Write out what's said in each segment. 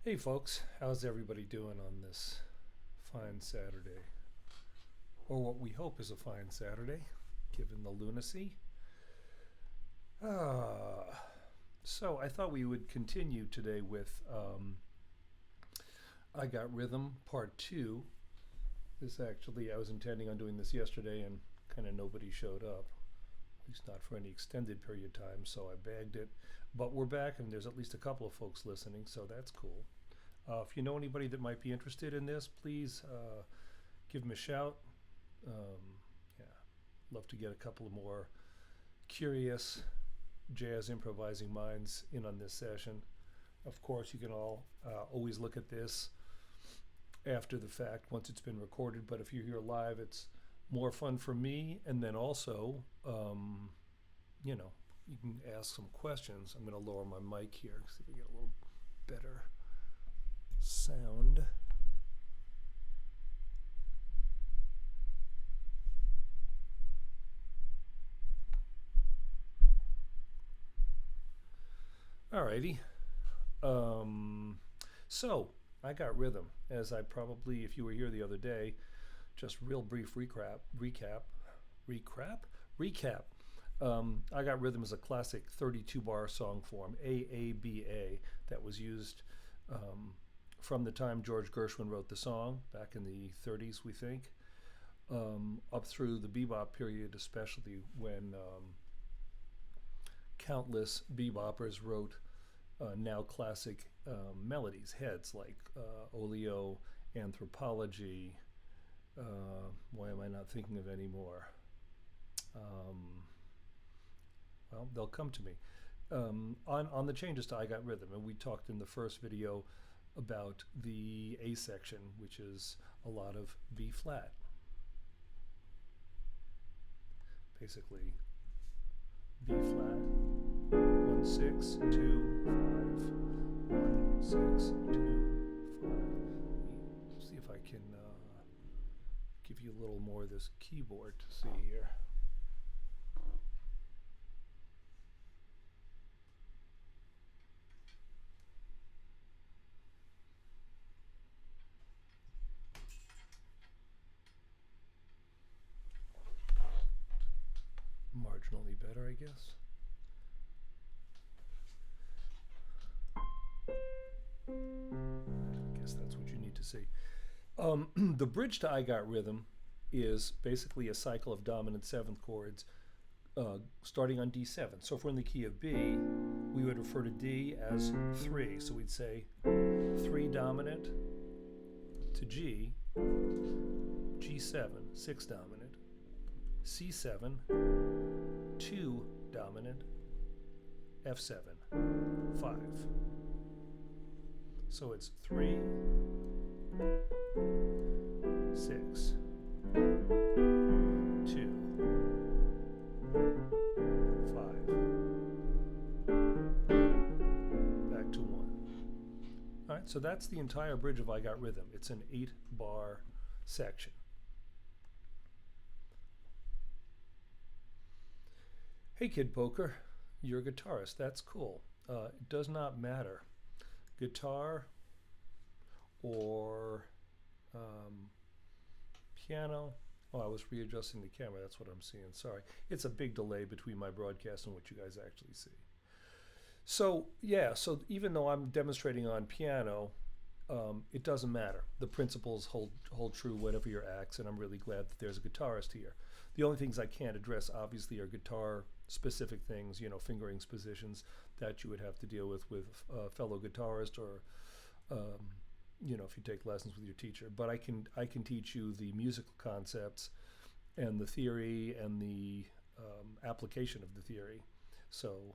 Hey folks, how's everybody doing on this fine Saturday? Or what we hope is a fine Saturday, given the lunacy. Ah, so I thought we would continue today with I Got Rhythm Part 2. I was intending on doing this yesterday and kind of nobody showed up, at least not for any extended period of time, so I bagged it. But we're back and there's at least a couple of folks listening, so that's cool. If you know anybody that might be interested in this, please give them a shout. Yeah, love to get a couple of more curious jazz improvising minds in on this session. Of course, you can all always look at this after the fact once it's been recorded, but if you're here live, it's more fun for me. And then also, you know, you can ask some questions. I'm going to lower my mic here, see if we get a little better sound. Alrighty. So I got rhythm, as I probably, if you were here the other day, just real brief recap. I Got Rhythm is a classic 32 bar song form, AABA, that was used from the time George Gershwin wrote the song back in the 30s, we think, up through the bebop period, especially when countless beboppers wrote now classic melodies, heads like Olio, Anthropology. Why am I not thinking of any more? Well, they'll come to me. On the changes to I Got Rhythm, and we talked in the first video about the A section, which is a lot of B flat. Basically, B flat, 1 6 2 5, 1 6 2 5. Let me see if I can give you a little more of this keyboard to see here. Marginally better, I guess. I guess that's what you need to see. The bridge to I Got Rhythm is basically a cycle of dominant seventh chords starting on D7. So if we're in the key of B, we would refer to D as 3. So we'd say 3 dominant to G, G7, 6 dominant, C7, 2 dominant, F7, 5. So it's 3, 6, 2, 5, back to 1. All right, so that's the entire bridge of I Got Rhythm. It's an 8-bar section. Hey Kid Poker, you're a guitarist. That's cool. It does not matter. Guitar or piano. Oh, I was readjusting the camera. That's what I'm seeing. Sorry. It's a big delay between my broadcast and what you guys actually see. So, yeah, so even though I'm demonstrating on piano, it doesn't matter. The principles hold true whatever your acts, and I'm really glad that there's a guitarist here. The only things I can't address, obviously, are guitar-specific things, you know, fingerings positions that you would have to deal with a fellow guitarist or, you know, if you take lessons with your teacher. But I can teach you the musical concepts and the theory and the application of the theory. So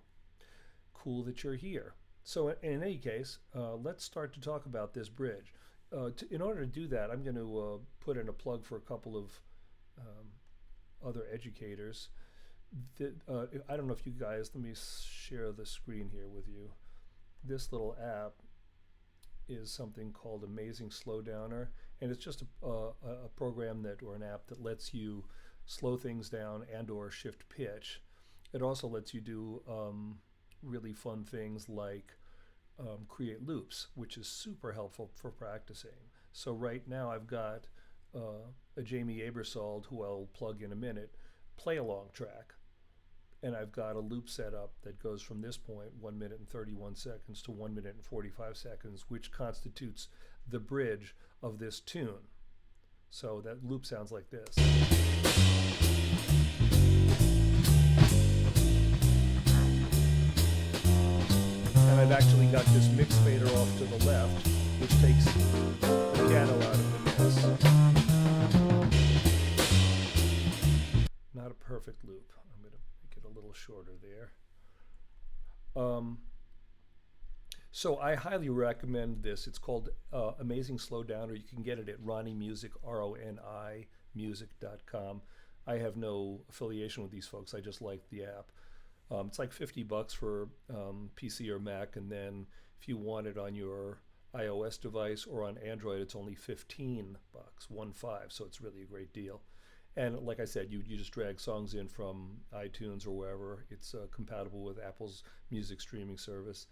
cool that you're here. So in any case, let's start to talk about this bridge. In order to do that, I'm going to put in a plug for a couple of other educators. I don't know if you guys, let me share the screen here with you. This little app is something called Amazing Slowdowner, and it's just a program or an app that lets you slow things down and or shift pitch. It also lets you do really fun things like create loops, which is super helpful for practicing. So right now I've got a Jamie Aebersold, who I'll plug in a minute, play along track. And I've got a loop set up that goes from this point, 1 minute and 31 seconds, to 1 minute and 45 seconds, which constitutes the bridge of this tune. So that loop sounds like this. And I've actually got this mix fader off to the left, which takes the piano out of the mix. Not a perfect loop. I'm going to make it a little shorter there. So I highly recommend this. It's called Amazing Slowdowner. You can get it at Ronnie Music, RONI music.com. I have no affiliation with these folks. I just like the app. It's like $50 for PC or Mac, and then if you want it on your iOS device or on Android, it's only $15, 15. So it's really a great deal. And like I said, you just drag songs in from iTunes or wherever. It's compatible with Apple's music streaming service,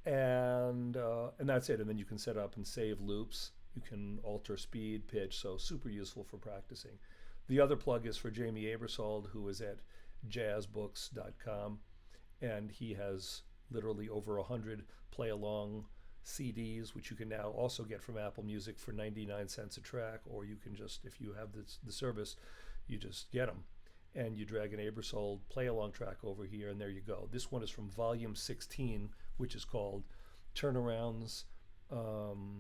and that's it. And then you can set up and save loops. You can alter speed, pitch. So super useful for practicing. The other plug is for Jamie Aebersold, who is at jazzbooks.com, and he has literally over 100 play-along CDs, which you can now also get from Apple Music for 99 cents a track, or you can just, if you have the service, you just get them. And you drag an Aebersold play-along track over here, and there you go. This one is from volume 16, which is called Turnarounds,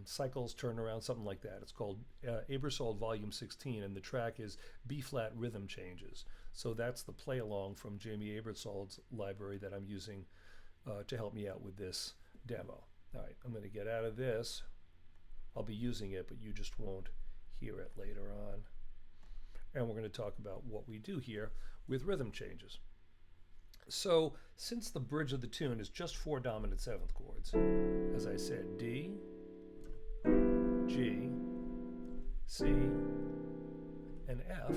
Cycles, Turnaround, something like that. It's called Aebersold Volume 16, and the track is B-flat Rhythm Changes. So that's the play-along from Jamie Aebersold's library that I'm using to help me out with this demo. All right, I'm going to get out of this. I'll be using it, but you just won't hear it later on. And we're going to talk about what we do here with rhythm changes. So since the bridge of the tune is just 4 dominant 7th chords, as I said, D, G, C, and F,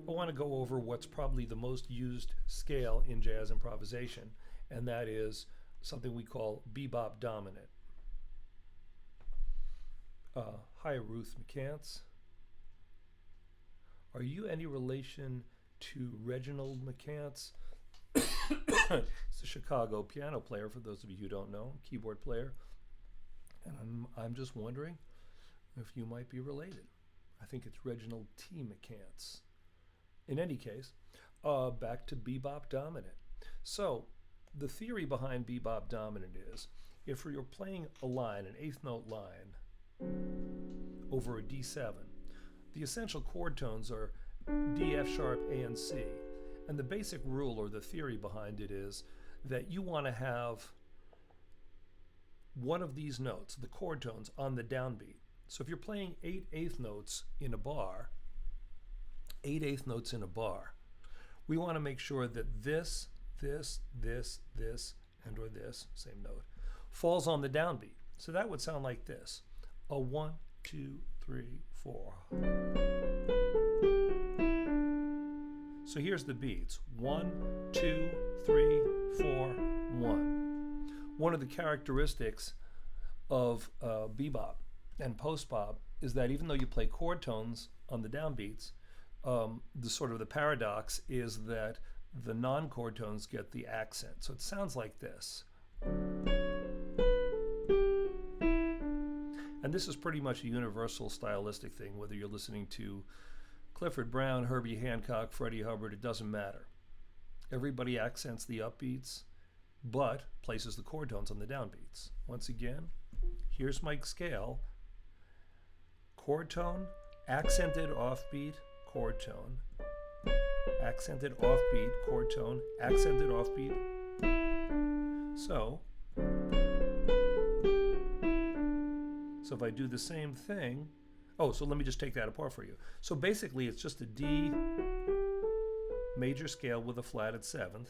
I want to go over what's probably the most used scale in jazz improvisation, and that is something we call bebop dominant. Hi, Ruth McCants. Are you any relation to Reginald McCants? It's a Chicago piano player, for those of you who don't know, keyboard player. And I'm just wondering if you might be related. I think it's Reginald T. McCants. In any case, back to bebop dominant. So the theory behind bebop dominant is if you're playing a line, an 8th note line, over a D7, the essential chord tones are D, F sharp, A, and C. And the basic rule, or the theory behind it, is that you want to have one of these notes, the chord tones, on the downbeat. So if you're playing 8 eighth notes in a bar, 8 eighth notes in a bar, we want to make sure that this, and or this, same note, falls on the downbeat. So that would sound like this. A 1, 2, 3, 4. So here's the beats. 1, 2, 3, 4, 1. One of the characteristics of bebop and post-bop is that even though you play chord tones on the downbeats, the sort of the paradox is that the non-chord tones get the accent. So it sounds like this. And this is pretty much a universal stylistic thing, whether you're listening to Clifford Brown, Herbie Hancock, Freddie Hubbard, it doesn't matter. Everybody accents the upbeats, but places the chord tones on the downbeats. Once again, here's my scale. Chord tone, accented offbeat, chord tone, accented offbeat, chord tone, accented offbeat. So if I do the same thing, so let me just take that apart for you. So basically it's just a D major scale with a flat at 7th,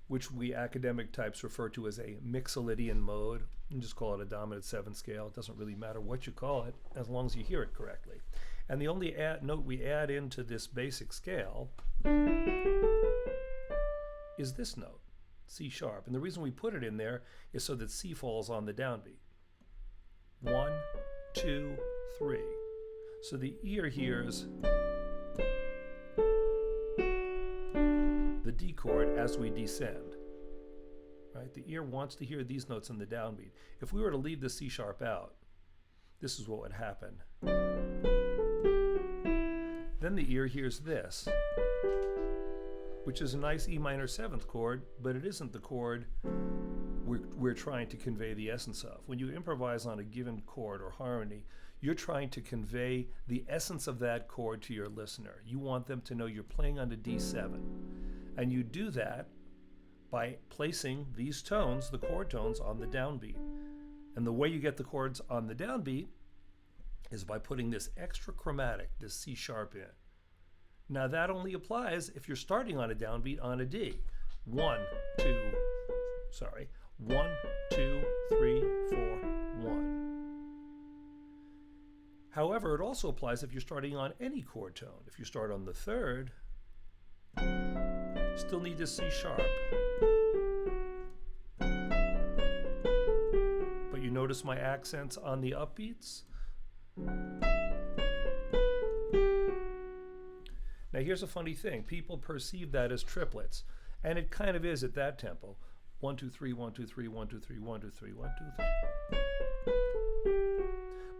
which we academic types refer to as a Mixolydian mode. You just call it a dominant 7th scale. It doesn't really matter what you call it, as long as you hear it correctly. And the only note we add into this basic scale is this note. C sharp. And the reason we put it in there is so that C falls on the downbeat. 1, 2, 3. So the ear hears the D chord as we descend. Right? The ear wants to hear these notes in the downbeat. If we were to leave the C sharp out, this is what would happen. Then the ear hears this, which is a nice E minor 7th chord, but it isn't the chord we're trying to convey the essence of. When you improvise on a given chord or harmony, you're trying to convey the essence of that chord to your listener. You want them to know you're playing on a D7. And you do that by placing these tones, the chord tones, on the downbeat. And the way you get the chords on the downbeat is by putting this extra chromatic, this C sharp in. Now that only applies if you're starting on a downbeat on a D. 1, 2, 3, 4, 1. However, it also applies if you're starting on any chord tone. If you start on the 3rd, still need this C sharp. But you notice my accents on the upbeats? Now here's a funny thing. People perceive that as triplets, and it kind of is at that tempo. 1, 2, 3, 1, 2, 3, 1, 2, 3, 1, 2, 3, 1, 2, 3.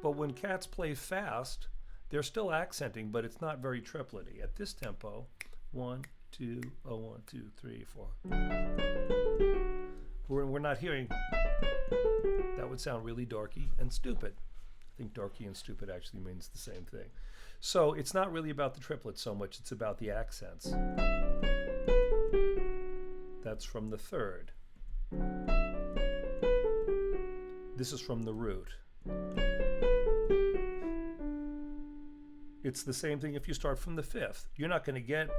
But when cats play fast, they're still accenting, but it's not very triplety. At this tempo, 1, 2, 1, 2, 3, 4. We're not hearing. That would sound really dorky and stupid. I think dorky and stupid actually means the same thing. So it's not really about the triplets so much, it's about the accents. That's from the 3rd. This is from the root. It's the same thing if you start from the 5th. You're not going to get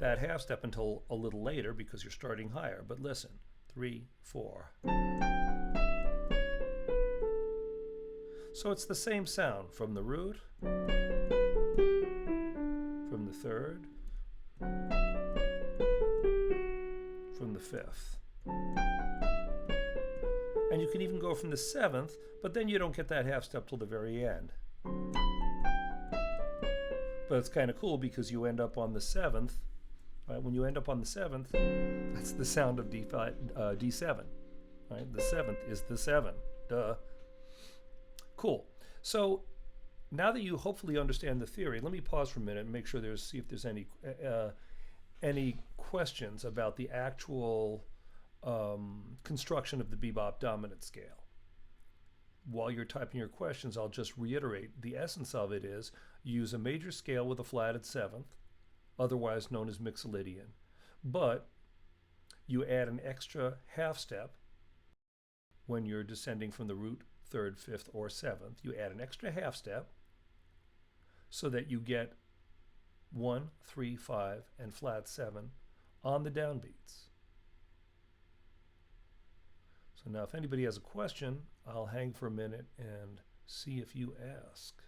that half step until a little later because you're starting higher. But listen, 3, 4. So it's the same sound from the root, from the 3rd, from the 5th. And you can even go from the 7th, but then you don't get that half step till the very end. But it's kind of cool because you end up on the 7th. Right? When you end up on the 7th, that's the sound of D7. Right? The 7th is the 7. Duh. Cool. So now that you hopefully understand the theory, let me pause for a minute and make sure see if there's any questions about the actual construction of the bebop dominant scale. While you're typing your questions, I'll just reiterate the essence of it is you use a major scale with a flatted 7th, otherwise known as mixolydian, but you add an extra half step when you're descending from the root 3rd, 5th, or 7th. You add an extra half step so that you get 1, 3, 5, and flat 7 on the downbeats. So now if anybody has a question, I'll hang for a minute and see if you ask.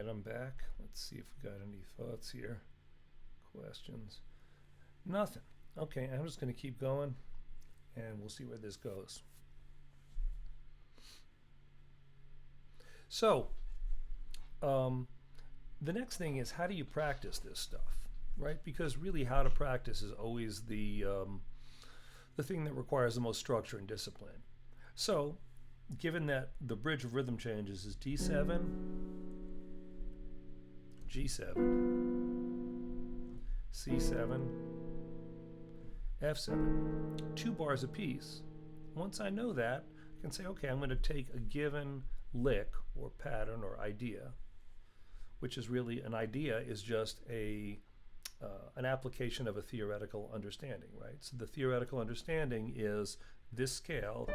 right, I'm back. Let's see if we got any thoughts here. Questions? Nothing. Okay, I'm just going to keep going, and we'll see where this goes. So, the next thing is, how do you practice this stuff, right? Because really, how to practice is always the thing that requires the most structure and discipline. So, given that the bridge of rhythm changes is D7, G7, C7, F7, 2 bars apiece. Once I know that, I can say, okay, I'm going to take a given lick or pattern or idea, which is really, an idea is just an application of a theoretical understanding, right? So the theoretical understanding is this scale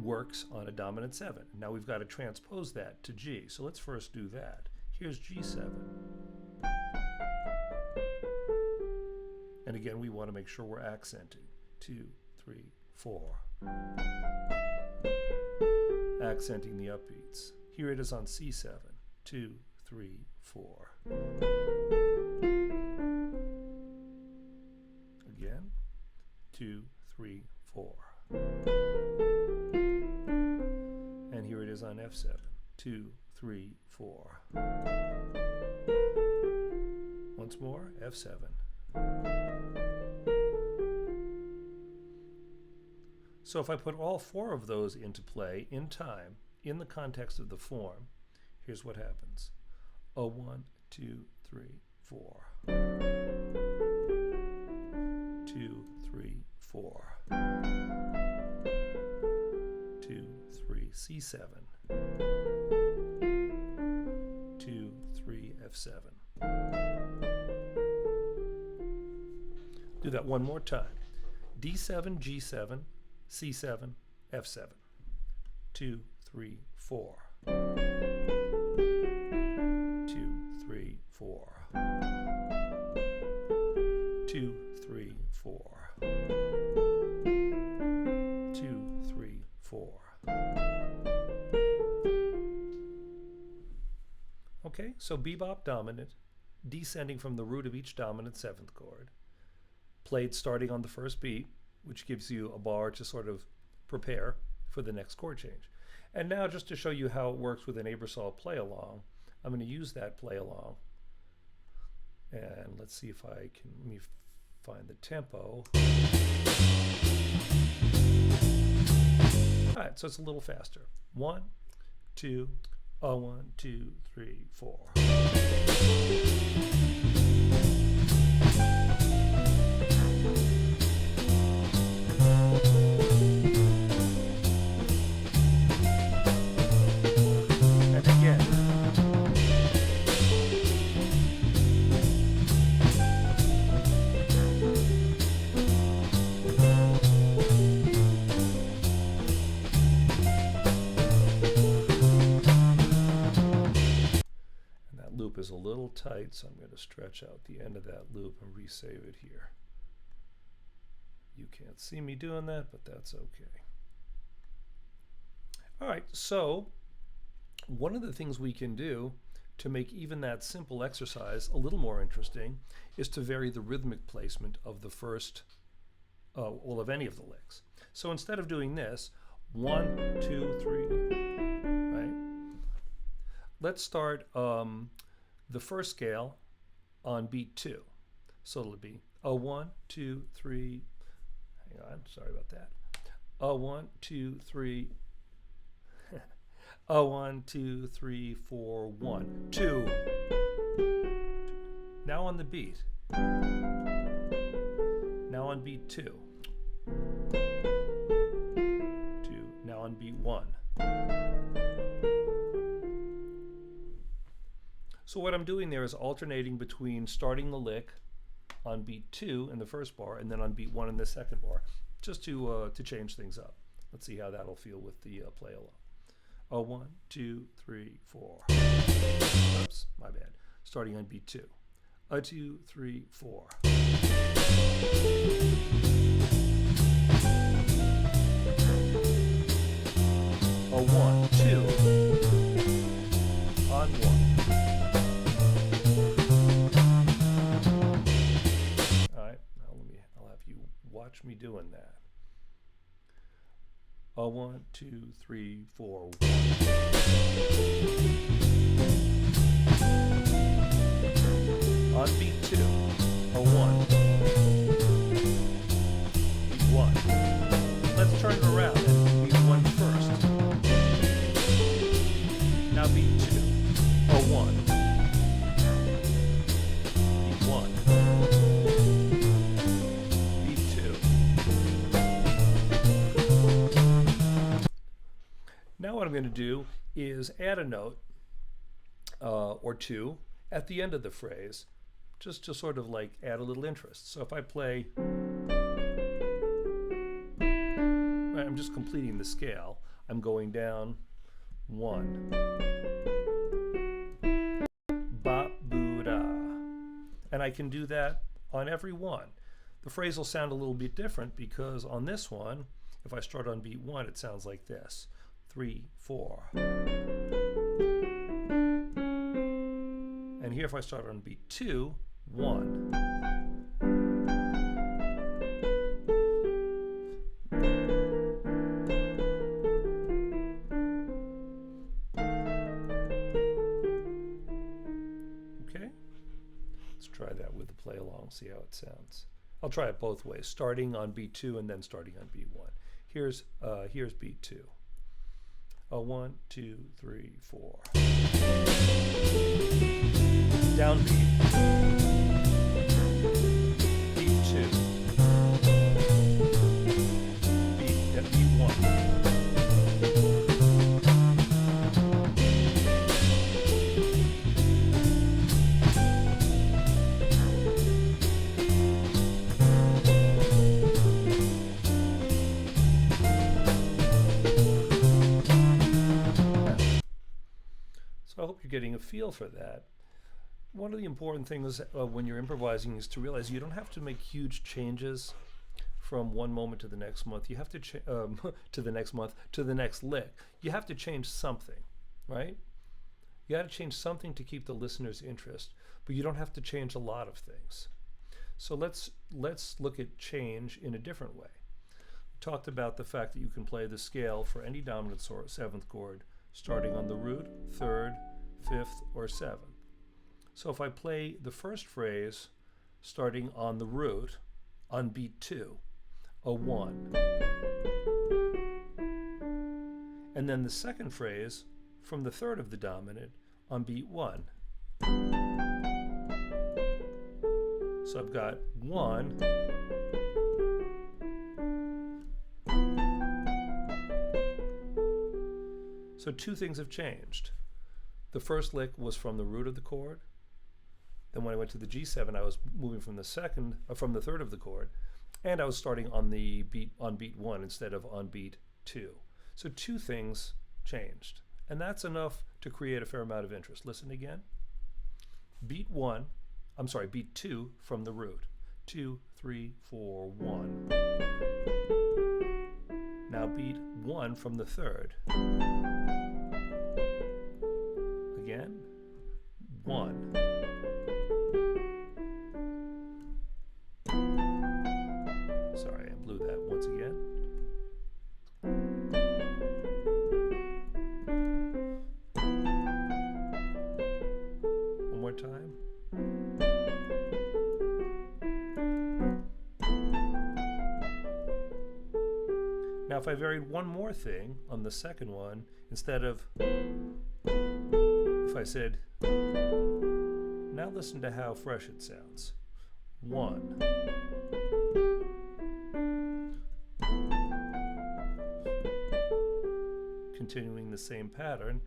works on a dominant 7. Now we've got to transpose that to G. So let's first do that. Here's G7. And again, we want to make sure we're accenting. 2, 3, 4. Accenting the upbeats. Here it is on C7. 2, 3, 4. Again. 2, 3, 4. And here it is on F7. 2, 3, 4. Once more, F7. So if I put all 4 of those into play in time, in the context of the form, here's what happens. 1, 2, 3, 4. 2, 3, 4. 2, 3, C7. 2, 3, F7. Do that one more time. D7, G7, C7, F7. 2, 3, 4. 2, 3, 4. 2, 3, 4. 2, 3, 4. Okay, so bebop dominant, descending from the root of each dominant 7th chord, played starting on the first beat, which gives you a bar to sort of prepare for the next chord change. And now, just to show you how it works with an Aebersold play-along, I'm going to use that play-along. And let's see if I can, let me find the tempo. All right, so it's a little faster. 1, 2, 1, 2, 3, 4. Is a little tight, so I'm going to stretch out the end of that loop and resave it here. You can't see me doing that, but that's okay. All right, so one of the things we can do to make even that simple exercise a little more interesting is to vary the rhythmic placement of the first, well, of any of the licks. So instead of doing this, 1, 2, 3, right? Let's start the first scale on beat 2. So it'll be 1, 2, 3, hang on, sorry about that. 1, 2, 3, 1, 2, 3, 4, 1, 2. Now on the beat. Now on beat 2. 2. Now on beat 1. So what I'm doing there is alternating between starting the lick on beat 2 in the first bar and then on beat 1 in the second bar, just to change things up. Let's see how that'll feel with the play along. 1, 2, 3, 4. Oops, my bad. Starting on beat 2. 2, 3, 4. 1, 2. watch me doing that. 1, 2, 3, 4. 1. On beat 2, a 1. Beat 1. Let's turn it around and beat 1 first. Now beat 2, a 1. Beat 1. Beat 2. Now what I'm going to do is add a note or two at the end of the phrase, just to sort of like add a little interest. So if I play, right, I'm just completing the scale. I'm going down 1, ba, boo, da. And I can do that on every one. The phrase will sound a little bit different because on this one, if I start on beat 1, it sounds like this. 3, 4. And here if I start on beat 2, 1. Okay? Let's try that with the play along, see how it sounds. I'll try it both ways, starting on beat 2 and then starting on beat 1. Here's beat 2. 1, 2, 3, 4. Downbeat. Beat 2. Beat 1. So I hope you're getting a feel for that. One of the important things when you're improvising is to realize you don't have to make huge changes from one moment to the next month. You have to to the next month, to the next lick. You have to change something, right? You got to change something to keep the listener's interest, but you don't have to change a lot of things. So let's look at change in a different way. We talked about the fact that you can play the scale for any dominant 7th chord, starting on the root, 3rd, 5th, or 7th. So if I play the first phrase starting on the root, on beat 2, a 1. And then the second phrase from the 3rd of the dominant on beat 1. So I've got 1, so two things have changed. The first lick was from the root of the chord. Then when I went to the G7, I was moving from the 3rd of the chord, and I was starting on beat 1 instead of on beat 2. So two things changed, and that's enough to create a fair amount of interest. Listen again. Beat 2 from the root. 2, 3, 4, 1. Now beat 1 from the 3rd. Again. 1. Sorry, I blew that once again. One more time. Now if I varied one more thing on the second one, instead of, if I said, now listen to how fresh it sounds. 1. Continuing the same pattern.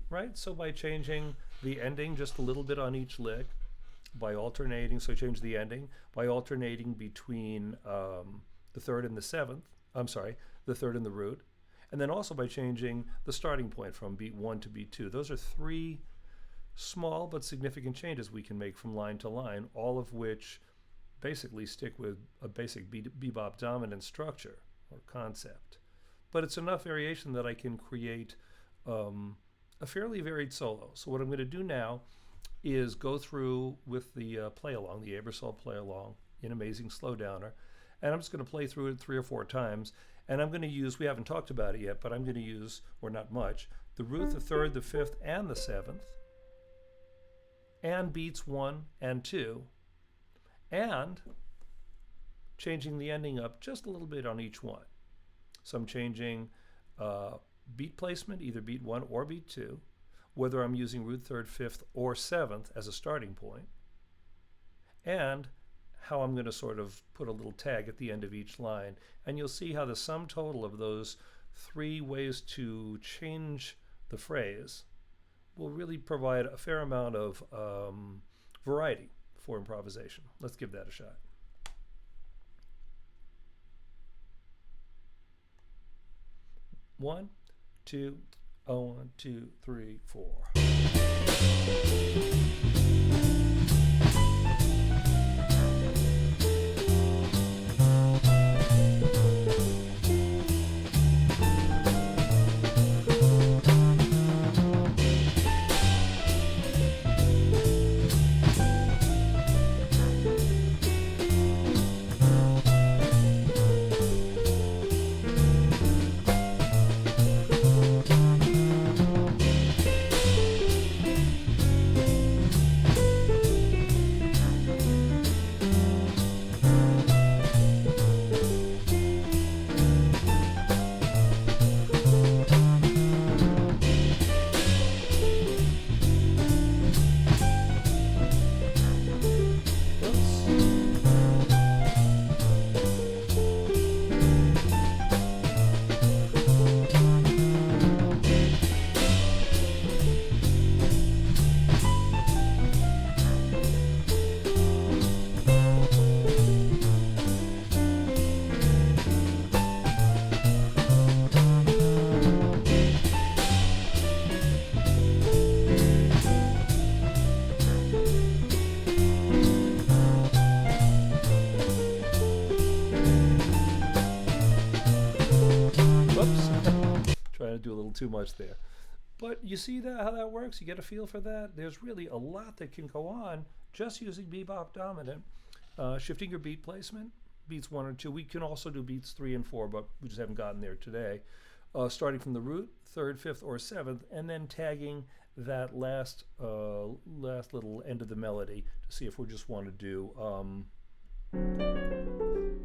Right? So by changing the ending just a little bit on each lick, by alternating, so I change the ending, by alternating between the 3rd and the 7th, the 3rd and the root, and then also by changing the starting point from beat 1 to beat 2. Those are 3 small but significant changes we can make from line to line, all of which basically stick with a basic bebop dominant structure or concept. But it's enough variation that I can create a a fairly varied solo. So what I'm going to do now is go through with the play along, the Ebersol play along in Amazing Slowdowner, and I'm just going to play through it 3 or 4 times. And I'm going to use, we haven't talked about it yet, but I'm going to use, or not much, the root, the third, the fifth, and the seventh, and beats 1 and 2, and changing the ending up just a little bit on each one. So I'm changing beat placement, either beat 1 or beat 2, whether I'm using root, third, fifth, or seventh as a starting point, and how I'm going to sort of put a little tag at the end of each line. And you'll see how the sum total of those 3 ways to change the phrase will really provide a fair amount of variety for improvisation. Let's give that a shot. One, two, 1, 2, 3, 4. Do a little too much there, but you see that how that works. You get a feel for that. There's really a lot that can go on just using bebop dominant, shifting your beat placement, beats 1 or 2. We can also do beats 3 and 4, but we just haven't gotten there today. Starting from the root, third, fifth, or seventh, and then tagging that last little end of the melody to see if we just want to do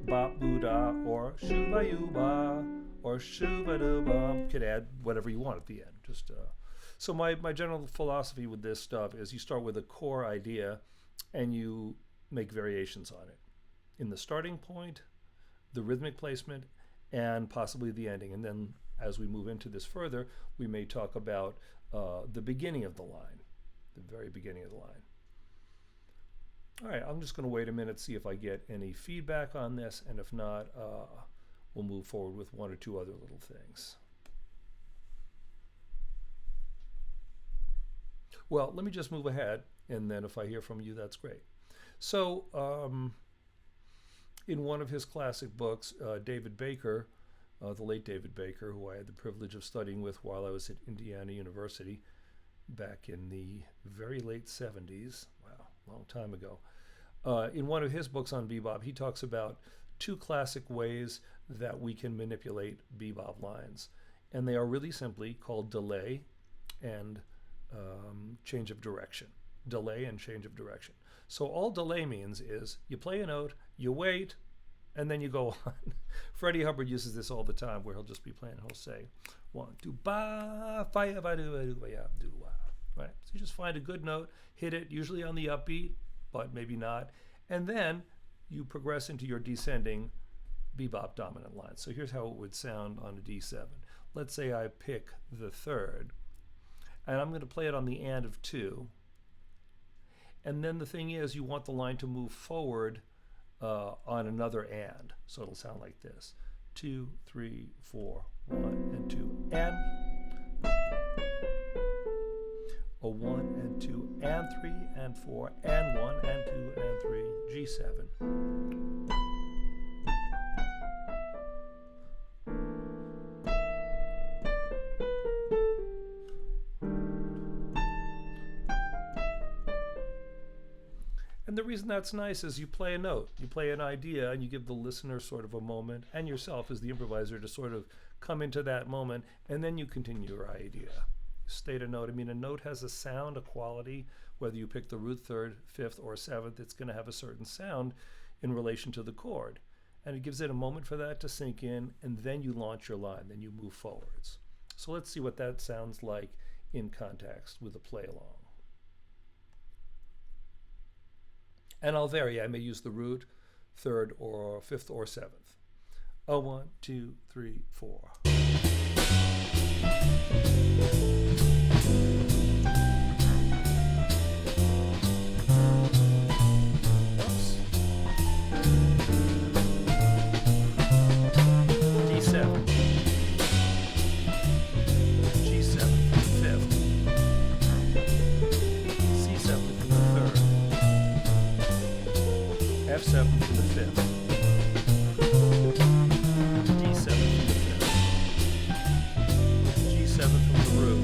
bop boo da or shuba yuba or shuba do bum. Could add whatever you want at the end. Just so my general philosophy with this stuff is you start with a core idea and you make variations on it in the starting point, the rhythmic placement, and possibly the ending. And then as we move into this further, we may talk about the beginning of the line, the very beginning of the line. All right, I'm just going to wait a minute, see if I get any feedback on this, and if not, we'll move forward with 1 or 2 other little things. Well, let me just move ahead, and then if I hear from you, that's great. So, in one of his classic books, David Baker, the late David Baker, who I had the privilege of studying with while I was at Indiana University back in the very late 70s, wow, long time ago. In one of his books on bebop, he talks about 2 classic ways that we can manipulate bebop lines. And they are really simply called delay and change of direction. Delay and change of direction. So all delay means is you play a note, you wait, and then you go on. Freddie Hubbard uses this all the time where he'll just be playing, he'll say, 1, 2, ba, fi, ba, do, do, ya, do, wa. Right? So you just find a good note, hit it, usually on the upbeat, but maybe not. And then you progress into your descending bebop dominant line. So here's how it would sound on a D7. Let's say I pick the third, and I'm going to play it on the and of 2. And then the thing is, you want the line to move forward on another and. So it'll sound like this. 2, 3, 4, 1, and 2, and. A 1 and 2 and 3 and 4 and 1 and 2 and 3, G7. reason that's nice is you play a note, you play an idea, and you give the listener sort of a moment, and yourself as the improviser to sort of come into that moment, and then you continue your idea. State a note. I mean, a note has a sound, a quality. Whether you pick the root, third, fifth, or seventh, it's going to have a certain sound in relation to the chord. And it gives it a moment for that to sink in, and then you launch your line, then you move forwards. So let's see what that sounds like in context with a play along. And I'll vary. I may use the root, third, or fifth, or seventh. 1, 2, 3, 4. F7 from the fifth, D7 from the fifth, G7 from the root,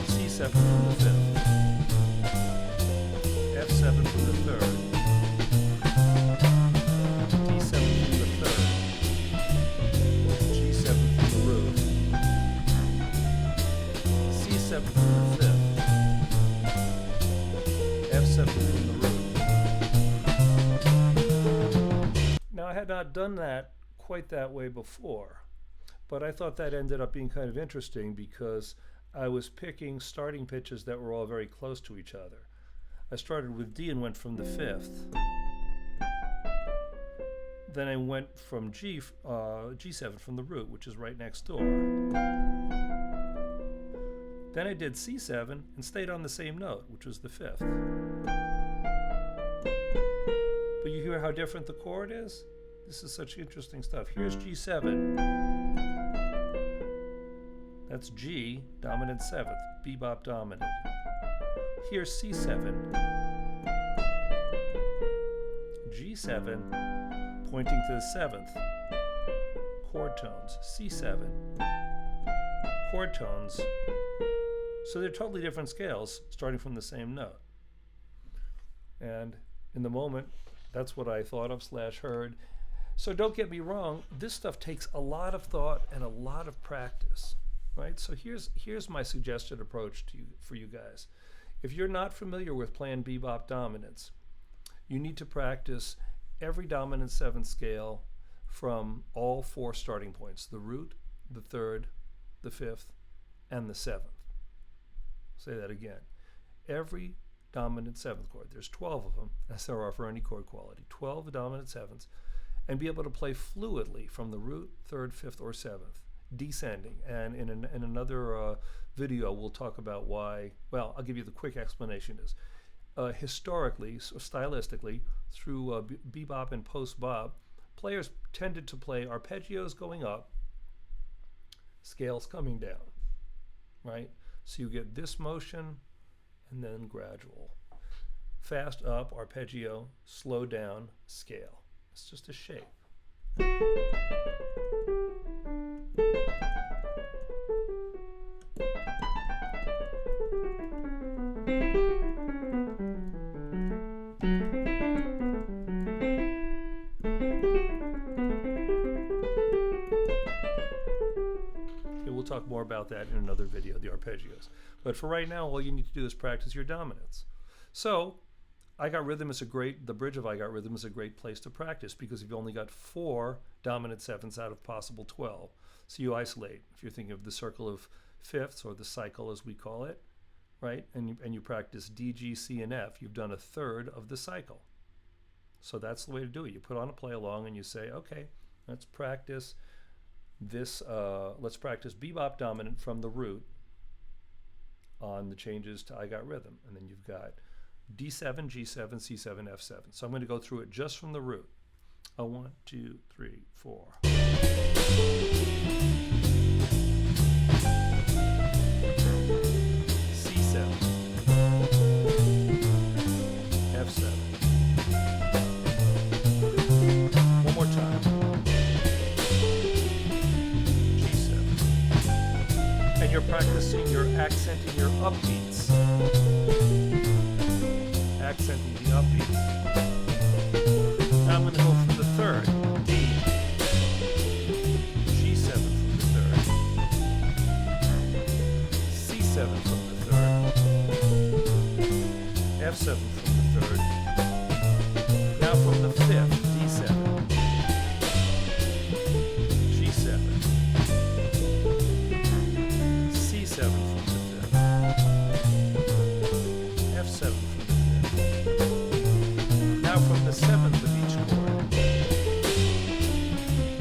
C7 from the fifth, F7 from the third, D7 from the third, G7 from the root, C7 from the fifth, F7 from the root. Now, I had not done that quite that way before, but I thought that ended up being kind of interesting because I was picking starting pitches that were all very close to each other. I started with D and went from the fifth. Then I went from G7 from the root, which is right next door. Then I did C7 and stayed on the same note, which was the fifth. But you hear how different the chord is? This is such interesting stuff. Here's G7. That's G, dominant seventh, bebop dominant. Here's C7. G7, pointing to the seventh. Chord tones, C7. Chord tones. So they're totally different scales, starting from the same note. And in the moment, that's what I thought of / heard. So don't get me wrong, this stuff takes a lot of thought and a lot of practice, right? So here's my suggested approach for you guys. If you're not familiar with playing bebop dominants, you need to practice every dominant seventh scale from all 4 starting points, the root, the third, the fifth, and the seventh. Say that again. Every dominant seventh chord, there's 12 of them, as there are for any chord quality, 12 dominant sevenths, and be able to play fluidly from the root, third, fifth, or seventh, descending. And in another video, we'll talk about why. Well, I'll give you the quick explanation is, historically, so stylistically, through bebop and post-bop, players tended to play arpeggios going up, scales coming down, right? So you get this motion and then gradual. Fast up, arpeggio, slow down, scale. It's just a shape. We'll talk more about that in another video, the arpeggios. But for right now, all you need to do is practice your dominants. So, the bridge of I Got Rhythm is a great place to practice because you've only got 4 dominant sevenths out of possible 12. So you isolate. If you're thinking of the circle of fifths, or the cycle as we call it, right? And you practice D, G, C, and F. You've done a third of the cycle. So that's the way to do it. You put on a play along and you say, okay, let's practice this. Let's practice bebop dominant from the root on the changes to I Got Rhythm. And then you've got D7, G7, C7, F7. So I'm going to go through it just from the root. 1, 2, 3, 4. C7, F7. One more time. G7. And you're practicing your accenting your upbeats. accenting the upbeats. Now I'm going to go from the third, D, G7 from the third, C7 from the third, F7 from the third. Now from the fifth, D7, G7, C7 from the fifth, F7 from the fifth. Now from the seventh of each chord,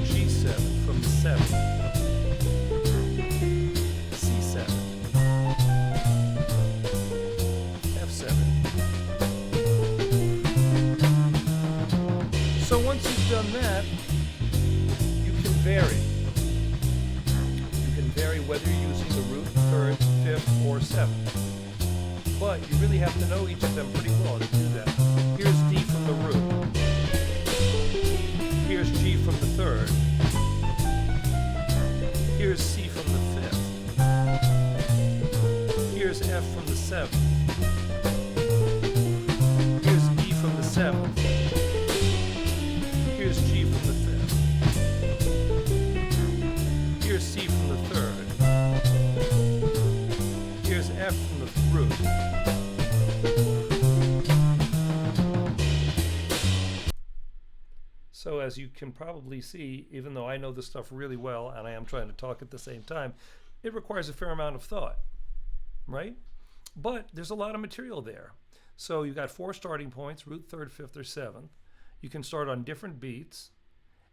G7 from the seventh, C7, F7. So once you've done that, you can vary. You can vary whether you're using the root, third, fifth, or seventh. But you really have to know each of them pretty well to do that. Here's D from the root. Here's G from the third. Here's C from the fifth. Here's F from the seventh. Here's E from the seventh. Here's G from the fifth. Here's C from the third. Here's F from the root. So as you can probably see, even though I know this stuff really well and I am trying to talk at the same time, it requires a fair amount of thought, right? But there's a lot of material there. So you've got 4 starting points, root, third, fifth, or seventh. You can start on different beats,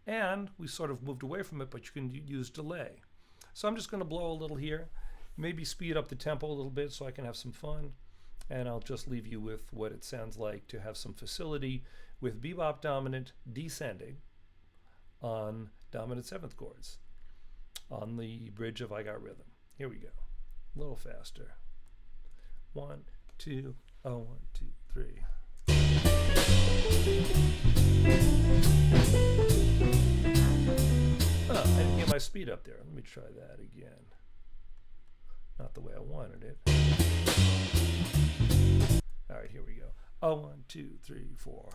and we sort of moved away from it, but you can use delay. So I'm just going to blow a little here, maybe speed up the tempo a little bit so I can have some fun, and I'll just leave you with what it sounds like to have some facility with bebop dominant descending on dominant 7th chords on the bridge of I Got Rhythm. Here we go, a little faster. 1, 2, 1, 2, 3. Oh, I didn't get my speed up there. Let me try that again. Not the way I wanted it. All right, here we go. 1, 2, 3, 4.